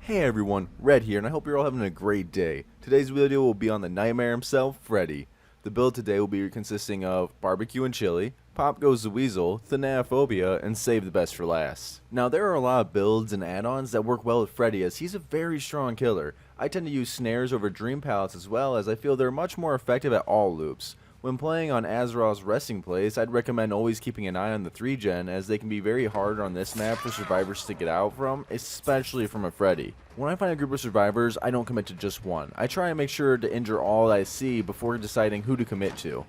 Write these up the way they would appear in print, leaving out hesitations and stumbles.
Hey everyone, Red here, and I hope you're all having a great day. Today's video will be on the nightmare himself, Freddy. The build today will be consisting of barbecue and chili, Pop Goes the Weasel, Thanatophobia, and save the best for last. Now there are a lot of builds and add-ons that work well with Freddy as he's a very strong killer. I tend to use snares over dream pallets as well as I feel they're much more effective at all loops. When playing on Azeroth's resting place, I'd recommend always keeping an eye on the 3-gen as they can be very hard on this map for survivors to get out from, especially from a Freddy. When I find a group of survivors, I don't commit to just one. I try and make sure to injure all that I see before deciding who to commit to.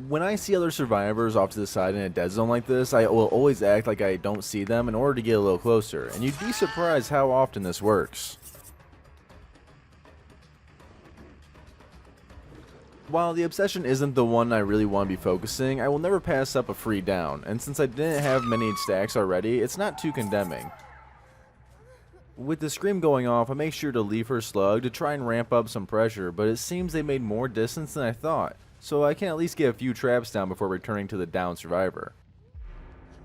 When I see other survivors off to the side in a dead zone like this, I will always act like I don't see them in order to get a little closer, and you'd be surprised how often this works. While the obsession isn't the one I really want to be focusing, I will never pass up a free down, and since I didn't have many stacks already, it's not too condemning. With the scream going off, I make sure to leave her slug to try and ramp up some pressure, but it seems they made more distance than I thought, so I can at least get a few traps down before returning to the downed survivor.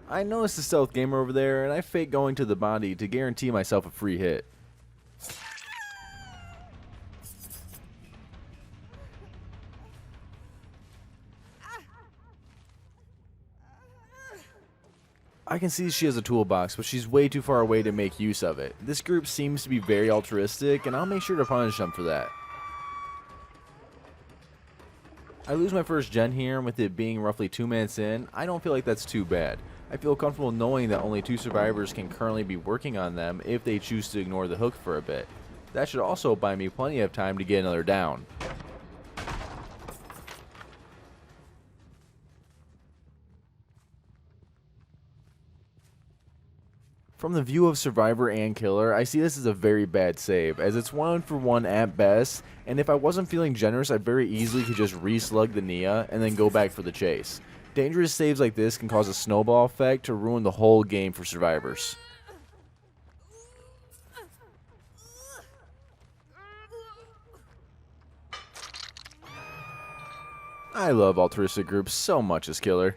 I noticed the stealth gamer over there, and I fake going to the body to guarantee myself a free hit. I can see she has a toolbox, but she's way too far away to make use of it. This group seems to be very altruistic, and I'll make sure to punish them for that. I lose my first gen here, and with it being roughly 2 minutes in, I don't feel like that's too bad. I feel comfortable knowing that only 2 survivors can currently be working on them if they choose to ignore the hook for a bit. That should also buy me plenty of time to get another down. From the view of survivor and killer, I see this as a very bad save, as it's 1-for-1 at best, and if I wasn't feeling generous, I very easily could just re-slug the Nia and then go back for the chase. Dangerous saves like this can cause a snowball effect to ruin the whole game for survivors. I love altruistic groups so much as killer.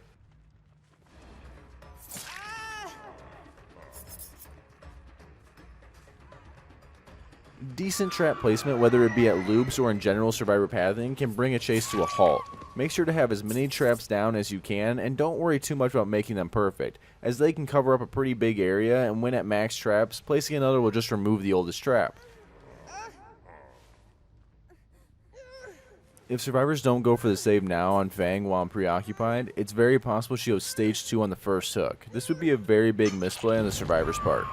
Decent trap placement, whether it be at loops or in general survivor pathing, can bring a chase to a halt. Make sure to have as many traps down as you can, and don't worry too much about making them perfect, as they can cover up a pretty big area, and when at max traps, placing another will just remove the oldest trap. If survivors don't go for the save now on Fang while I'm preoccupied, it's very possible she goes stage 2 on the first hook. This would be a very big misplay on the survivor's part.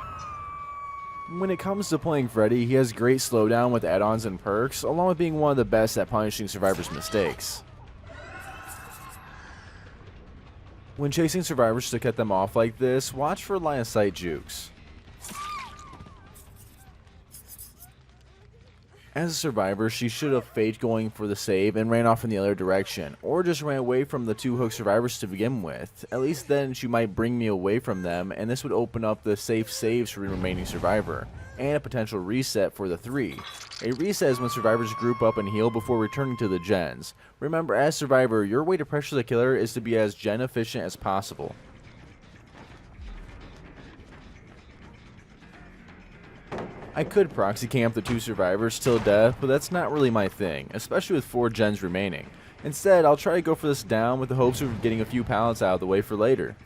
When it comes to playing Freddy, he has great slowdown with add-ons and perks, along with being one of the best at punishing survivors' mistakes. When chasing survivors to cut them off like this, watch for line of sight jukes. As a survivor, she should have faked going for the save and ran off in the other direction, or just ran away from the 2 hook survivors to begin with. At least then she might bring me away from them, and this would open up the safe saves for the remaining survivor, and a potential reset for the 3. A reset is when survivors group up and heal before returning to the gens. Remember, as survivor, your way to pressure the killer is to be as gen efficient as possible. I could proxy camp the 2 survivors till death, but that's not really my thing, especially with 4 gens remaining. Instead, I'll try to go for this down with the hopes of getting a few pallets out of the way for later.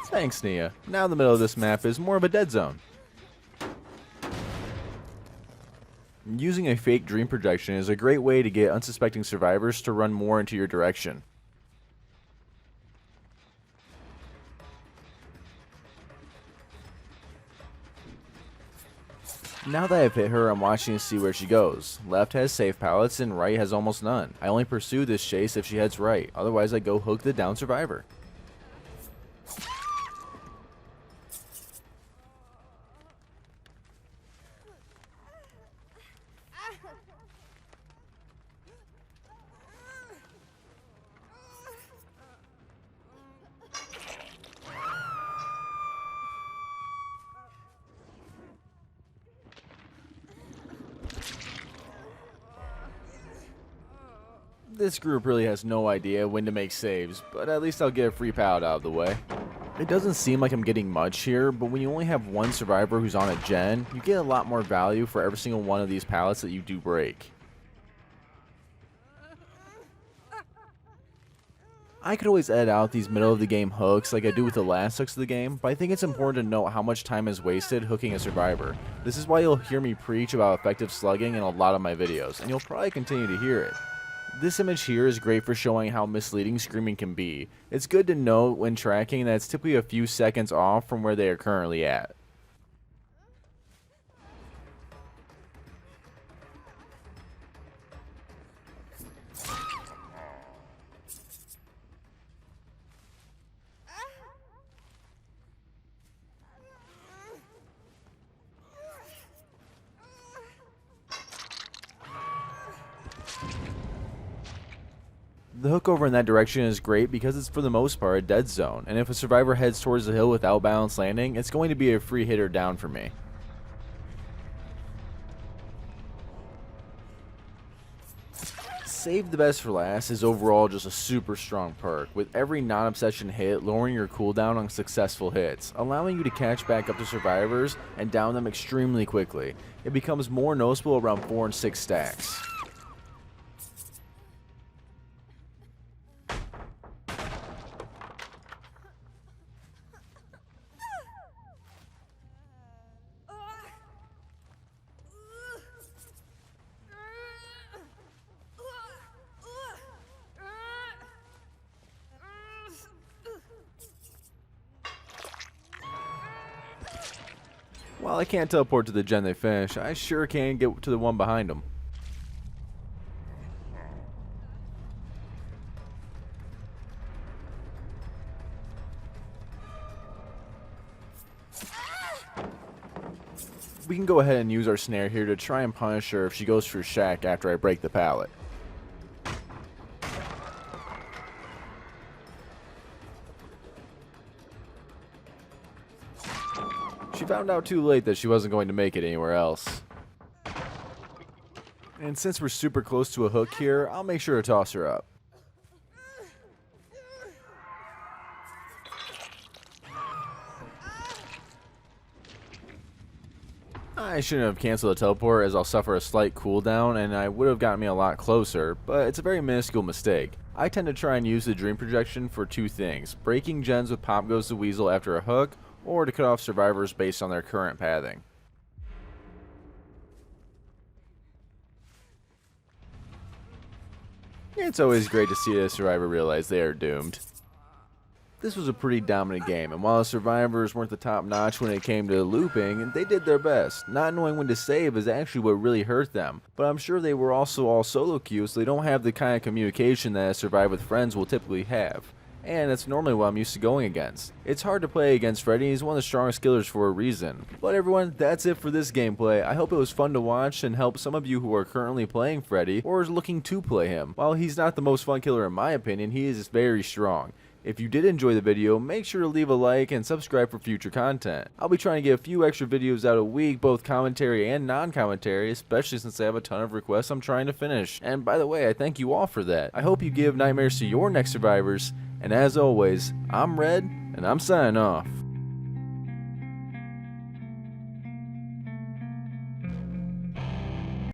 Thanks, Nia. Now the middle of this map is more of a dead zone. Using a fake dream projection is a great way to get unsuspecting survivors to run more into your direction. Now that I've hit her, I'm watching to see where she goes. Left has safe pallets and right has almost none. I only pursue this chase if she heads right, otherwise I go hook the down survivor. This group really has no idea when to make saves, but at least I'll get a free pallet out of the way. It doesn't seem like I'm getting much here, but when you only have one survivor who's on a gen, you get a lot more value for every single one of these pallets that you do break. I could always edit out these middle of the game hooks like I do with the last hooks of the game, but I think it's important to note how much time is wasted hooking a survivor. This is why you'll hear me preach about effective slugging in a lot of my videos, and you'll probably continue to hear it. This image here is great for showing how misleading screaming can be. It's good to note when tracking that it's typically a few seconds off from where they are currently at. The hook over in that direction is great because it's for the most part a dead zone, and if a survivor heads towards the hill without balanced landing, it's going to be a free hitter down for me. Save the best for last is overall just a super strong perk, with every non-obsession hit lowering your cooldown on successful hits, allowing you to catch back up to survivors and down them extremely quickly. It becomes more noticeable around 4 and 6 stacks. While I can't teleport to the gen they finish, I sure can get to the one behind them. We can go ahead and use our snare here to try and punish her if she goes for shack after I break the pallet. She found out too late that she wasn't going to make it anywhere else. And since we're super close to a hook here, I'll make sure to toss her up. I shouldn't have canceled the teleport as I'll suffer a slight cooldown and I would have gotten me a lot closer, but it's a very minuscule mistake. I tend to try and use the dream projection for two things: breaking gens with Pop Goes the Weasel after a hook, or to cut off survivors based on their current pathing. It's always great to see a survivor realize they are doomed. This was a pretty dominant game, and while the survivors weren't the top notch when it came to looping, they did their best. Not knowing when to save is actually what really hurt them, but I'm sure they were also all solo queues, so they don't have the kind of communication that a survive with friends will typically have. And that's normally what I'm used to going against. It's hard to play against Freddy, he's one of the strongest killers for a reason. But everyone, that's it for this gameplay. I hope it was fun to watch and help some of you who are currently playing Freddy or is looking to play him. While he's not the most fun killer in my opinion, he is very strong. If you did enjoy the video, make sure to leave a like and subscribe for future content. I'll be trying to get a few extra videos out a week, both commentary and non-commentary, especially since I have a ton of requests I'm trying to finish. And by the way, I thank you all for that. I hope you give nightmares to your next survivors, and as always, I'm Red, and I'm signing off.